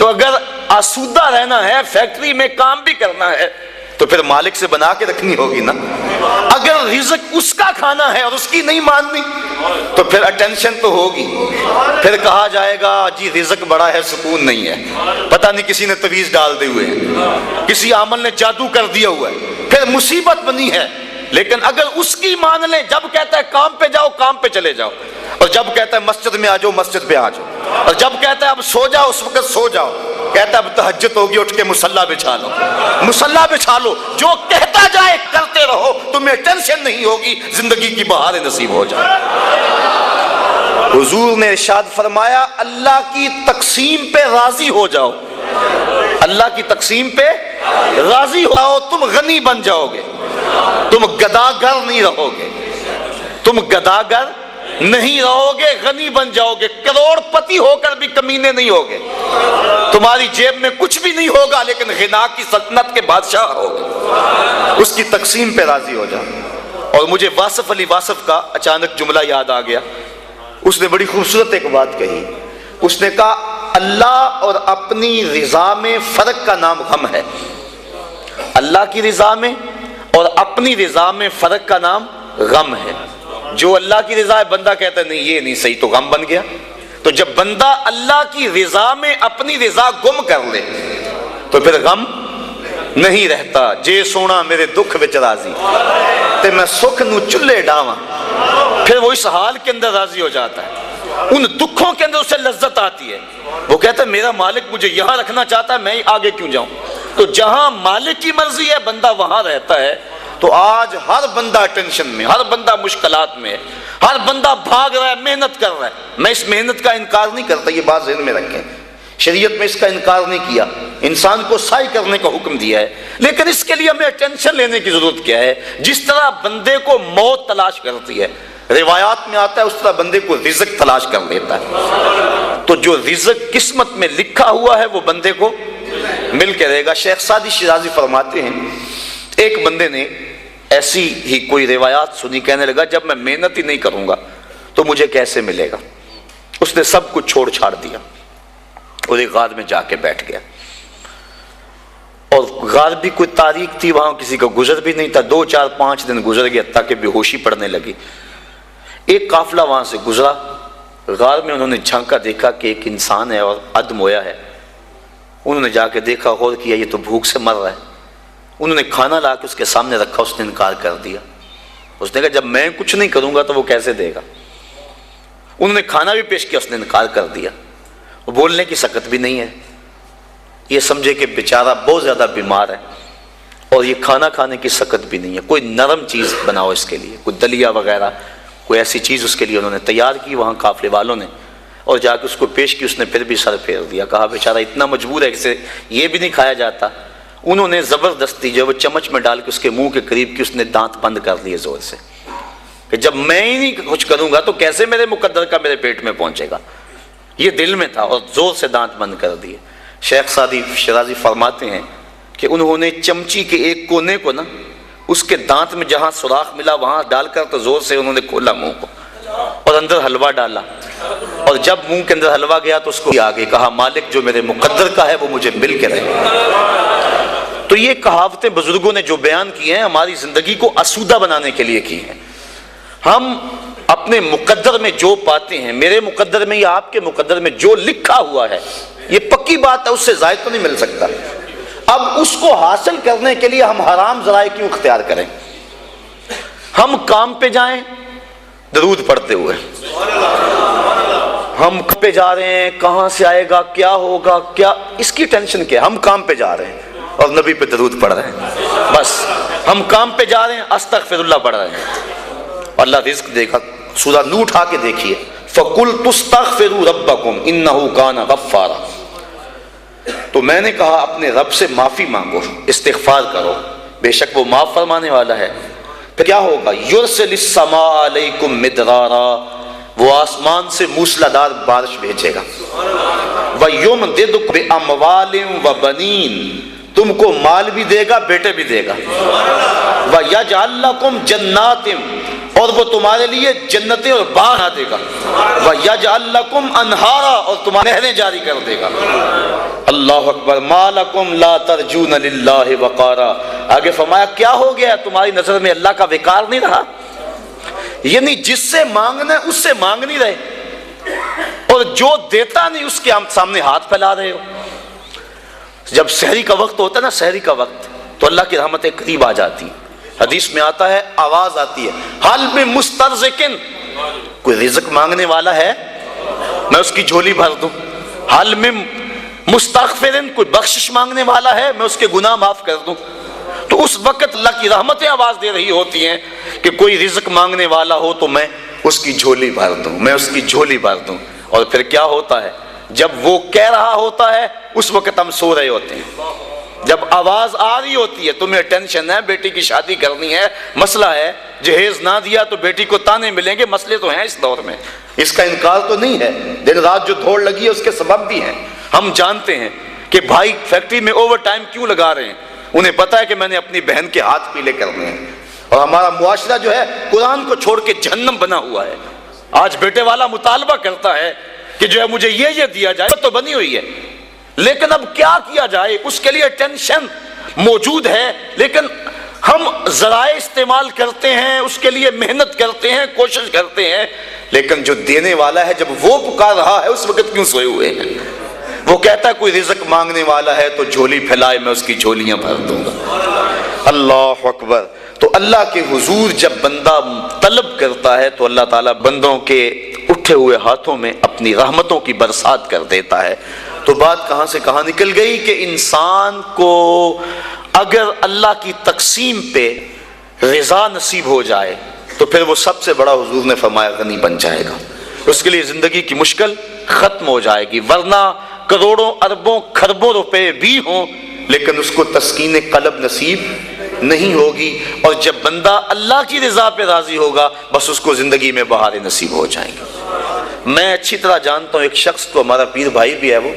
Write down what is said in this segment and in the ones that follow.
تو اگر آسودہ رہنا ہے، فیکٹری میں کام بھی کرنا ہے، تو پھر مالک سے بنا کے رکھنی ہوگی نا۔ اگر رزق اس کا کھانا ہے اور اس کی نہیں ماننی تو پھر اٹینشن تو ہوگی، پھر کہا جائے گا جی رزق بڑا ہے سکون نہیں ہے، پتہ نہیں کسی نے تویز ڈال دے ہوئے ہیں، کسی عامل نے جادو کر دیا ہوا ہے، پھر مصیبت بنی ہے۔ لیکن اگر اس کی مان لیں، جب کہتا ہے کام پہ جاؤ کام پہ چلے جاؤ، اور جب کہتا ہے مسجد میں آ جاؤ مسجد پہ آ جاؤ، اور جب کہتا ہے اب سو جاؤ اس وقت سو جاؤ، کہتا ہے اب تہجد ہوگی اٹھ کے مصلی بچھا لو، مصلی بچھا لو، جو کہتا جائے کرتے رہو، تمہیں ٹینشن نہیں ہوگی، زندگی کی بہاریں نصیب ہو جائے۔ حضور نے ارشاد فرمایا اللہ کی تقسیم پہ راضی ہو جاؤ، اللہ کی تقسیم پہ راضی ہو جاؤ، تم غنی بن جاؤ گے، تم گداگر نہیں رہو گے، تم گداگر نہیں رہو گے، غنی بن جاؤ گے، کروڑ پتی ہو کر بھی کمینے نہیں ہوگے، تمہاری جیب میں کچھ بھی نہیں ہوگا لیکن غنا کی سلطنت کے بادشاہ ہوگے۔ اس کی تقسیم پہ راضی ہو جاؤ۔ اور مجھے واصف علی واصف کا اچانک جملہ یاد آ گیا، اس نے بڑی خوبصورت ایک بات کہی، اس نے کہا اللہ اور اپنی رضا میں فرق کا نام غم ہے، اللہ کی رضا میں اور اپنی رضا میں فرق کا نام غم ہے۔ جو اللہ کی رضا ہے بندہ کہتا ہے نہیں یہ نہیں صحیح، تو غم بن گیا۔ تو جب بندہ اللہ کی رضا میں اپنی رضا گم کر لے تو پھر غم نہیں رہتا۔ جے سونا میرے دکھ وچ راضی تے میں سکھ نو چلے ڈاواں، پھر وہ اس حال کے اندر راضی ہو جاتا ہے، ان دکھوں کے اندر اسے لذت آتی ہے، وہ کہتا ہے میرا مالک مجھے یہاں رکھنا چاہتا ہے، میں آگے کیوں جاؤں۔ تو جہاں مالک کی مرضی ہے بندہ وہاں رہتا ہے۔ تو آج ہر بندہ ٹینشن میں، ہر بندہ مشکلات میں، ہر بندہ بھاگ رہا ہے، محنت کر رہا ہے۔ میں اس محنت کا انکار نہیں کرتا، یہ بات ذہن میں رکھیں، شریعت میں اس کا انکار نہیں کیا، انسان کو سعی کرنے کا حکم دیا ہے، لیکن اس کے لیے ہمیں ٹینشن لینے کی ضرورت کیا ہے؟ جس طرح بندے کو موت تلاش کرتی ہے، روایات میں آتا ہے، اس طرح بندے کو رزق تلاش کر لیتا ہے۔ تو جو رزق قسمت میں لکھا ہوا ہے وہ بندے کو مل کے رہے گا۔ شیخ سعدی شیرازی فرماتے ہیں ایک بندے نے ایسی ہی کوئی روایات سنی، کہنے لگا جب میں محنت ہی نہیں کروں گا تو مجھے کیسے ملے گا۔ اس نے سب کچھ چھوڑ چھاڑ دیا اور ایک غار میں جا کے بیٹھ گیا، اور غار بھی کوئی تاریک تھی، وہاں کسی کا گزر بھی نہیں تھا۔ 2 4 5 دن گزر گیا تاکہ بے ہوشی پڑنے لگی۔ ایک قافلہ وہاں سے گزرا، غار میں انہوں نے جھانکا، دیکھا کہ ایک انسان ہے اور ادم ہویا ہے۔ انہوں نے جا کے دیکھا، غور کیا، یہ تو بھوک سے مر رہا ہے۔ انہوں نے کھانا لا کے اس کے سامنے رکھا، اس نے انکار کر دیا۔ اس نے کہا جب میں کچھ نہیں کروں گا تو وہ کیسے دے گا۔ انہوں نے کھانا بھی پیش کیا، اس نے انکار کر دیا۔ وہ بولنے کی سکت بھی نہیں ہے، یہ سمجھے کہ بیچارہ بہت زیادہ بیمار ہے، اور یہ کھانا کھانے کی سکت بھی نہیں ہے۔ کوئی نرم چیز بناؤ اس کے لیے، کوئی دلیا وغیرہ، کوئی ایسی چیز اس کے لیے انہوں نے تیار کی وہاں قافلے والوں نے، اور جا کے اس کو پیش کی۔ اس نے پھر بھی سر پھیر دیا، کہا بیچارہ اتنا مجبور ہے کہ یہ بھی نہیں کھایا جاتا۔ انہوں نے زبردستی جو وہ چمچ میں ڈال کے اس کے منہ کے قریب کی، اس نے دانت بند کر دیے زور سے، کہ جب میں ہی نہیں کچھ کروں گا تو کیسے میرے مقدر کا میرے پیٹ میں پہنچے گا۔ یہ دل میں تھا، اور زور سے دانت بند کر دیے۔ شیخ سعدی شیرازی فرماتے ہیں کہ انہوں نے چمچی کے ایک کونے کو نا، اس کے دانت میں جہاں سوراخ ملا وہاں ڈال کر تو زور سے انہوں نے کھولا منہ کو، اور اندر حلوہ ڈالا، اور جب منہ کے اندر حلوہ گیا تو اس کو آگے کہا مالک جو میرے مقدر کا ہے وہ مجھے مل کے رہے۔ تو یہ کہاوتیں بزرگوں نے جو بیان کی ہیں ہماری زندگی کو آسودہ بنانے کے لیے کی ہیں۔ ہم اپنے مقدر میں جو پاتے ہیں، میرے مقدر میں یا آپ کے مقدر میں جو لکھا ہوا ہے، یہ پکی بات ہے، اس سے زائد تو نہیں مل سکتا۔ اب اس کو حاصل کرنے کے لیے ہم حرام ذرائع کیوں اختیار کریں؟ ہم کام پہ جائیں درود پڑھتے ہوئے، ہم پہ جا رہے ہیں، کہاں سے آئے گا، کیا ہوگا، کیا اس کی ٹینشن کیا؟ ہم کام پہ جا رہے ہیں اور نبی پہ درود پڑھ رہے ہیں، بس ہم کام پہ جا رہے ہیں استغفر اللہ پڑھ رہے ہیں، اللہ رزق دے گا۔ سورہ نور اٹھا کے دیکھیے، فَقُلْتُ اسْتَغْفِرُوا رَبَّكُمْ إِنَّهُ كَانَ غَفَّارًا۔ تو میں نے کہا اپنے رب سے معافی مانگو، استغفار کرو، بے شک وہ معاف فرمانے والا ہے۔ پھر کیا ہوگا؟ يُرْسِلِ السَّمَاءَ عَلَيْكُمْ مِدْرَارًا، وہ آسمان سے موسلا دار بارش بھیجے گا۔ وَيُمْدِدْكُم بِأَمْوَالٍ وَبَنِينَ، تم کو مال بھی دے گا، بیٹے بھی دے گا۔ وَيَجْعَلْ لَكُمْ جَنَّاتٍ، اور وہ تمہارے لیے جنتیں اور باغ بنا دے گا۔ وَيَجْعَلْ لَكُمْ أَنْهَارًا، اور تمہارے نہریں جاری کر دے گا۔ اللہ اللہ اکبر، ما لکم لا ترجون للہ وقارا۔ آگے فرمایا کیا ہو گیا، تمہاری نظر میں اللہ کا وقار نہیں رہا؟ یعنی جس سے مانگنا ہے اس سے مانگ نہیں رہے، اور جو دیتا نہیں اس کے سامنے ہاتھ پھیلا رہے ہو۔ جب سحری کا وقت ہوتا ہے نا، سحری کا وقت، تو اللہ کی رحمتیں قریب آ جاتی ہیں۔ حدیث میں آتا ہے، آواز آتی ہے، حل من مسترزقن، کوئی رزق مانگنے والا ہے میں اس کی جھولی بھر دوں۔ حل من مستغفرن، کوئی بخشش مانگنے والا ہے میں اس کے گناہ معاف کر دوں۔ تو اس وقت اللہ کی رحمتیں آواز دے رہی ہوتی ہیں کہ کوئی رزق مانگنے والا ہو تو میں اس کی جھولی بھر دوں، میں اس کی جھولی بھر دوں۔ اور پھر کیا ہوتا ہے، جب وہ کہہ رہا ہوتا ہے اس وقت ہم سو رہے ہوتے ہیں۔ جب آواز آ رہی ہوتی ہے، تمہیں ٹینشن ہے، بیٹی کی شادی کرنی ہے، مسئلہ ہے، جہیز نہ دیا تو بیٹی کو تانے ملیں گے، مسئلے تو ہیں اس دور میں، اس کا انکار تو نہیں ہے۔ دن رات جو دوڑ لگی ہے اس کے سبب بھی ہیں۔ ہم جانتے ہیں کہ بھائی فیکٹری میں اوور ٹائم کیوں لگا رہے ہیں، انہیں پتا ہے کہ میں نے اپنی بہن کے ہاتھ پیلے کرنے ہیں۔ اور ہمارا معاشرہ جو ہے قرآن کو چھوڑ کے جہنم بنا ہوا ہے۔ آج بیٹے والا مطالبہ کرتا ہے کہ جو ہے مجھے یہ دیا جائے، تو بنی ہوئی ہے، لیکن اب کیا کیا جائے، اس کے لیے ٹینشن موجود ہے، لیکن ہم ذرائع استعمال کرتے ہیں، اس کے لیے محنت کرتے ہیں، کوشش کرتے ہیں، لیکن جو دینے والا ہے جب وہ پکار رہا ہے اس وقت کیوں سوئے ہوئے ہیں؟ وہ کہتا ہے کوئی رزق مانگنے والا ہے تو جھولی پھیلائے، میں اس کی جھولیاں بھر دوں گا۔ اللہ اکبر۔ تو اللہ کے حضور جب بندہ طلب کرتا ہے تو اللہ تعالیٰ بندوں کے اٹھے ہوئے ہاتھوں میں اپنی رحمتوں کی برسات کر دیتا ہے۔ تو بات کہاں سے کہاں نکل گئی کہ انسان کو اگر اللہ کی تقسیم پہ رضا نصیب ہو جائے تو پھر وہ سب سے بڑا، حضور نے فرمایا، غنی بن جائے گا۔ اس کے لیے زندگی کی مشکل ختم ہو جائے گی، ورنہ کروڑوں اربوں خربوں روپے بھی ہوں لیکن اس کو تسکین قلب نصیب نہیں ہوگی۔ اور جب بندہ اللہ کی رضا پہ راضی ہوگا بس اس کو زندگی میں بہاریں نصیب ہو جائیں گے۔ میں اچھی طرح جانتا ہوں ایک شخص کو، ہمارا پیر بھائی بھی ہے، وہ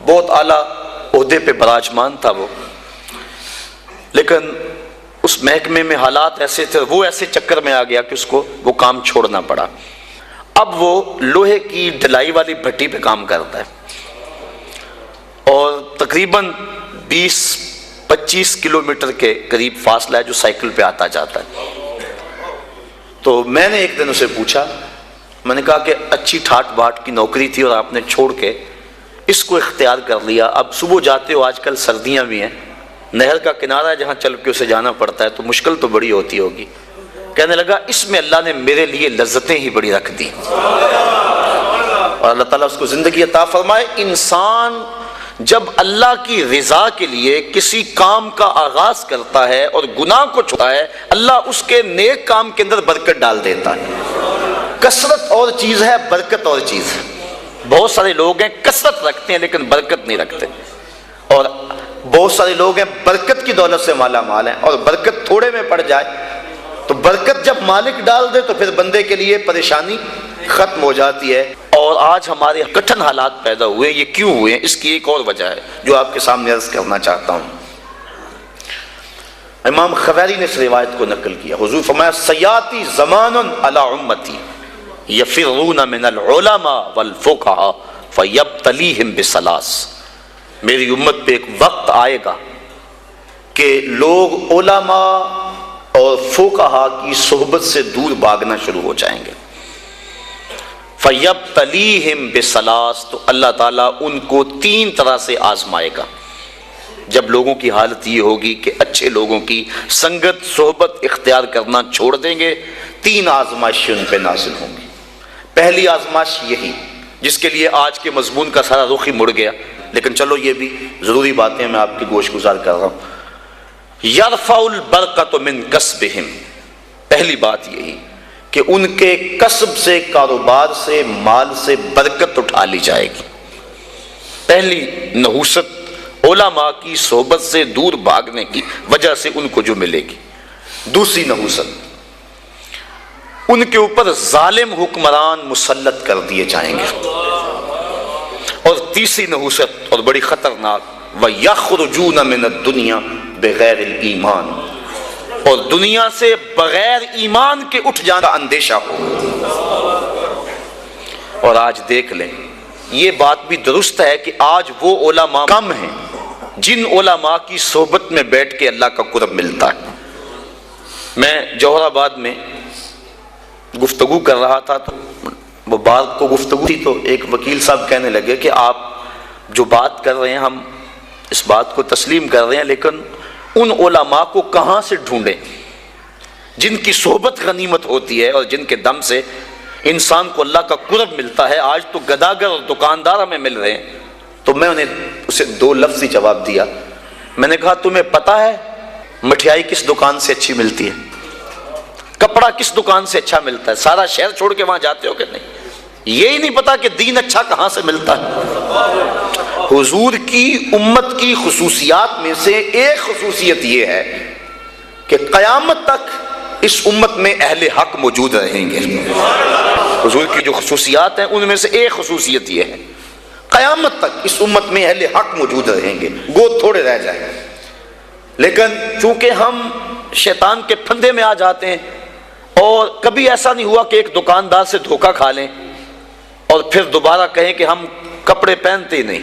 بہت اعلیٰ عہدے پہ براجمان تھا وہ، لیکن اس محکمے میں حالات ایسے تھے، وہ ایسے چکر میں آ گیا کہ اس کو وہ کام چھوڑنا پڑا۔ اب وہ لوہے کی ڈھلائی والی بھٹی پہ کام کرتا ہے اور تقریباً 20-25 کلومیٹر کے قریب فاصلہ ہے جو سائیکل پہ آتا جاتا ہے۔ تو میں نے ایک دن اسے پوچھا، میں نے کہا کہ اچھی ٹھاٹ باٹ کی نوکری تھی اور آپ نے چھوڑ کے اس کو اختیار کر لیا، اب صبح جاتے ہو، آج کل سردیاں بھی ہیں، نہر کا کنارہ ہے جہاں چل کے اسے جانا پڑتا ہے، تو مشکل تو بڑی ہوتی ہوگی۔ کہنے لگا اس میں اللہ نے میرے لیے لذتیں ہی بڑی رکھ دی، اور اللہ تعالیٰ اس کو زندگی عطا فرمائے۔ انسان جب اللہ کی رضا کے لیے کسی کام کا آغاز کرتا ہے اور گناہ کو چھوڑتا ہے، اللہ اس کے نیک کام کے اندر برکت ڈال دیتا ہے۔ کثرت اور چیز ہے، برکت اور چیز ہے۔ بہت سارے لوگ ہیں کثرت رکھتے ہیں لیکن برکت نہیں رکھتے، اور بہت سارے لوگ ہیں برکت کی دولت سے مالا مال ہیں اور برکت تھوڑے میں پڑ جائے تو برکت جب مالک ڈال دے تو پھر بندے کے لیے پریشانی ختم ہو جاتی ہے۔ اور آج ہمارے کٹھن حالات پیدا ہوئے، یہ کیوں ہوئے ہیں؟ اس کی ایک اور وجہ ہے جو آپ کے سامنے عرض کرنا چاہتا ہوں۔ امام خبیری نے اس روایت کو نقل کیا، حضور فرمایا سیاتی زمان علی امتی یفرون من العلماء والفقہاء فیبتلیہم بثلاث، میری امت پہ ایک وقت آئے گا کہ لوگ علماء اور فقہاء کی صحبت سے دور بھاگنا شروع ہو جائیں گے۔ فَيَبْتَلِيهِمْ بِثَلَاثٍ، تو اللہ تعالیٰ ان کو 3 طرح سے آزمائے گا۔ جب لوگوں کی حالت یہ ہوگی کہ اچھے لوگوں کی سنگت صحبت اختیار کرنا چھوڑ دیں گے، 3 آزمائشیں ان پہ نازل ہوں گی۔ پہلی آزمائش یہی، جس کے لیے آج کے مضمون کا سارا رخ ہی مڑ گیا، لیکن چلو یہ بھی ضروری باتیں میں آپ کی گوش گزار کر رہا ہوں۔ یرفع البرکۃ من کسبہم، پہلی بات یہی کہ ان کے کسب سے، کاروبار سے، مال سے برکت اٹھا لی جائے گی۔ پہلی نحوست علماء کی صحبت سے دور بھاگنے کی وجہ سے ان کو جو ملے گی۔ دوسری نحوست، ان کے اوپر ظالم حکمران مسلط کر دیے جائیں گے۔ اور تیسری نحوست اور بڑی خطرناک، وَيَخْرُجُونَ مِنَ الدُّنْيَا بِغَيْرِ الْإِيمَانِ، اور دنیا سے بغیر ایمان کے اٹھ جانا اندیشہ ہو۔ اور آج دیکھ لیں یہ بات بھی درست ہے کہ آج وہ علماء کم ہیں جن علماء کی صحبت میں بیٹھ کے اللہ کا قرب ملتا ہے۔ میں جوہر آباد میں گفتگو کر رہا تھا تو وہ بات کو گفتگو تھی، تو ایک وکیل صاحب کہنے لگے کہ آپ جو بات کر رہے ہیں ہم اس بات کو تسلیم کر رہے ہیں، لیکن ان علماء کو کہاں سے ڈھونڈیں جن کی صحبت غنیمت ہوتی ہے اور جن کے دم سے انسان کو اللہ کا قرب ملتا ہے؟ آج تو گداگر اور دکاندار ہمیں مل رہے ہیں۔ تو میں انہیں اسے 2 لفظی جواب دیا۔ میں نے کہا تمہیں پتا ہے مٹھائی کس دکان سے اچھی ملتی ہے؟ کپڑا کس دکان سے اچھا ملتا ہے؟ سارا شہر چھوڑ کے وہاں جاتے ہو کہ نہیں؟ یہی نہیں پتا کہ دین اچھا کہاں سے ملتا ہے؟ حضور کی امت کی خصوصیات میں سے ایک خصوصیت یہ ہے کہ قیامت تک اس امت میں اہل حق موجود رہیں گے۔ حضور کی جو خصوصیات ہیں ان میں سے ایک خصوصیت یہ ہے، قیامت تک اس امت میں اہل حق موجود رہیں گے، گود تھوڑے رہ جائیں۔ لیکن چونکہ ہم شیطان کے پھندے میں آ جاتے ہیں، اور کبھی ایسا نہیں ہوا کہ ایک دکاندار سے دھوکہ کھا لیں اور پھر دوبارہ کہیں کہ ہم کپڑے پہنتے ہی نہیں،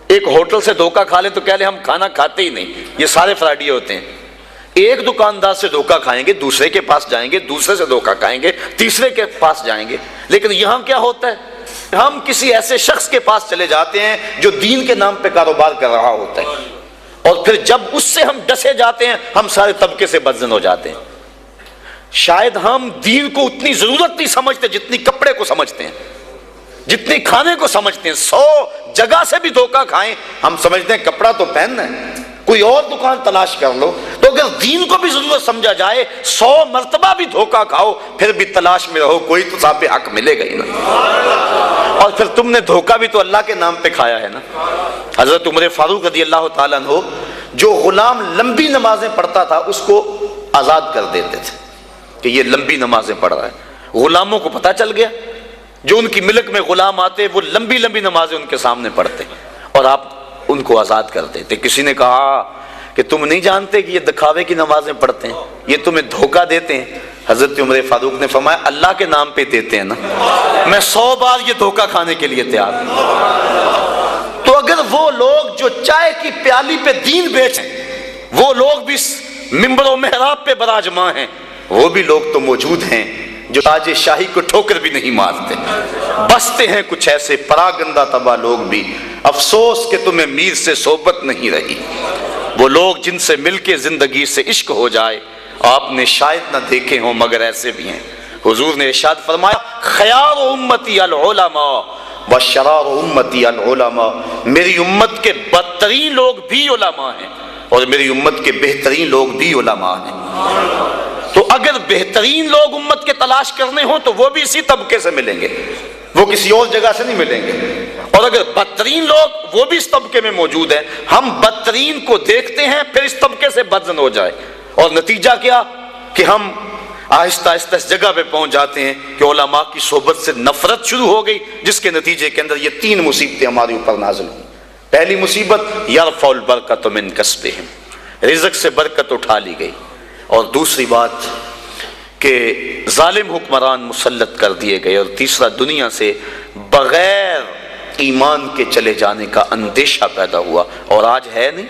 ایک ہوٹل سے دھوکہ کھا لیں تو کہہ لیں ہم کھانا کھاتے ہی نہیں۔ یہ سارے فراڈی ہوتے ہیں۔ ایک دکاندار سے دھوکہ کھائیں گے، دوسرے کے پاس جائیں گے، دوسرے سے دھوکہ کھائیں گے، تیسرے کے پاس جائیں گے۔ لیکن یہاں کیا ہوتا ہے؟ ہم کسی ایسے شخص کے پاس چلے جاتے ہیں جو دین کے نام پہ کاروبار کر رہا ہوتا ہے، اور پھر جب اس سے ہم ڈسے جاتے ہیں ہم سارے طبقے سے بدزن ہو جاتے ہیں۔ شاید ہم دین کو اتنی ضرورت نہیں سمجھتے جتنی کپڑے کو سمجھتے ہیں، جتنی کھانے کو سمجھتے ہیں۔ 100 جگہ سے بھی دھوکہ کھائیں ہم سمجھتے ہیں کپڑا تو پہننا ہے، کوئی اور دکان تلاش کر لو۔ تو اگر دین کو بھی ضرورت سمجھا جائے 100 مرتبہ بھی دھوکہ کھاؤ پھر بھی تلاش میں رہو، کوئی تو صاحب حق ملے گا ہی نا۔ اور پھر تم نے دھوکہ بھی تو اللہ کے نام پہ کھایا ہے نا۔ حضرت عمر فاروق رضی اللہ تعالیٰ عنہ جو غلام لمبی نمازیں پڑھتا تھا اس کو آزاد کر دیتے تھے کہ یہ لمبی نمازیں پڑھ رہا ہے۔ غلاموں کو پتہ چل گیا، جو ان کی ملک میں غلام آتے وہ لمبی لمبی نمازیں ان کے سامنے پڑھتے اور آپ ان کو آزاد کر دیتے۔ کسی نے کہا کہ تم نہیں جانتے کہ یہ دکھاوے کی نمازیں پڑھتے ہیں، یہ تمہیں دھوکہ دیتے ہیں؟ حضرت عمر فاروق نے فرمایا اللہ کے نام پہ دیتے ہیں نا، میں 100 بار یہ دھوکہ کھانے کے لیے تیار ہوں۔ تو اگر وہ لوگ جو چائے کی پیالی پہ دین بیچیں، وہ لوگ بھی منبر و محراب پہ براجمان ہیں، وہ بھی لوگ تو موجود ہیں جو تاج شاہی کو ٹھوکر بھی نہیں مارتے۔ بستے ہیں کچھ ایسے پراگندہ تباہ لوگ بھی، افسوس کہ تمہیں میر سے صحبت نہیں رہی۔ وہ لوگ جن سے مل کے زندگی سے عشق ہو جائے آپ نے شاید نہ دیکھے ہوں مگر ایسے بھی ہیں۔ حضور نے ارشاد فرمایا خیار امتی العلماء وشرار امتی العلماء، میری امت کے بدترین لوگ بھی علماء ہیں اور میری امت کے بہترین لوگ بھی علماء ہیں۔ تو اگر بہترین لوگ امت کے تلاش کرنے ہوں تو وہ بھی اسی طبقے سے ملیں گے، وہ کسی اور جگہ سے نہیں ملیں گے۔ اور اگر بدترین لوگ وہ بھی اس طبقے میں موجود ہیں، ہم بدترین کو دیکھتے ہیں پھر اس طبقے سے بدزن ہو جائے، اور نتیجہ کیا کہ ہم آہستہ آہستہ اس جگہ پہ پہنچ جاتے ہیں کہ علماء کی صحبت سے نفرت شروع ہو گئی، جس کے نتیجے کے اندر یہ 3 مصیبتیں ہمارے اوپر نازل ہوئی۔ پہلی مصیبت یرفع البرکۃ من کسبہم، رزق سے برکت اٹھا لی گئی، اور دوسری بات کہ ظالم حکمران مسلط کر دیے گئے، اور تیسرا دنیا سے بغیر ایمان کے چلے جانے کا اندیشہ پیدا ہوا۔ اور آج ہے نہیں،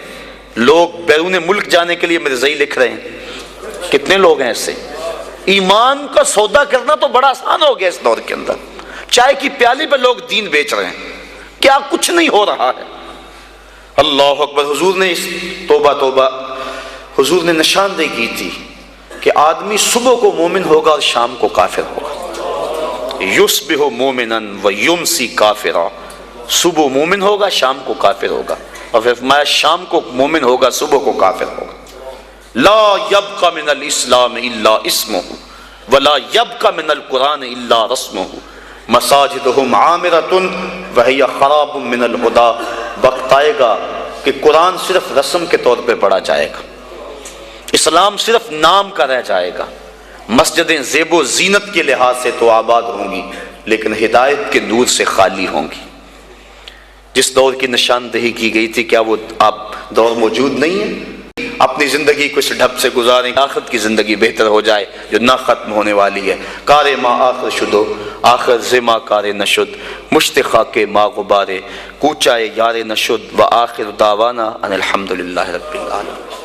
لوگ بیرون ملک جانے کے لیے مرزائی لکھ رہے ہیں، کتنے لوگ ہیں ایسے۔ ایمان کا سودا کرنا تو بڑا آسان ہو گیا اس دور کے اندر، چائے کی پیالی پہ لوگ دین بیچ رہے ہیں، کیا کچھ نہیں ہو رہا ہے۔ اللہ اکبر۔ حضور نے توبہ توبہ، حضور نے نشاندہی کی تھی کہ آدمی صبح کو مومن ہوگا اور شام کو کافر ہوگا، یصبح مومنا ویمسی کافرا، صبح مومن ہوگا شام کو کافر ہوگا، اور پھر فرمایا شام کو مومن ہوگا صبح کو کافر ہوگا۔ لا یبقى من الاسلام الا اسمہ ولا یبقى من القرآن الا رسمہ مساجدہم عامرۃ وہی خراب من الہدى۔ وقت آئے گا کہ قرآن صرف رسم کے طور پہ پڑھا جائے گا، اسلام صرف نام کا رہ جائے گا، مسجدیں زیب و زینت کے لحاظ سے تو آباد ہوں گی لیکن ہدایت کے نور سے خالی ہوں گی۔ جس دور کی نشاندہی کی گئی تھی کیا وہ اب دور موجود نہیں ہے؟ اپنی زندگی کو اس ڈھب سے گزاریں، آخرت کی زندگی بہتر ہو جائے جو نہ ختم ہونے والی ہے۔ کار ما آخر شدو آخر زما کار نشد، مشتخا کے ما غبارے کوچائے یار نشد، و آخر دعوانا ان الحمدللہ رب العالمین۔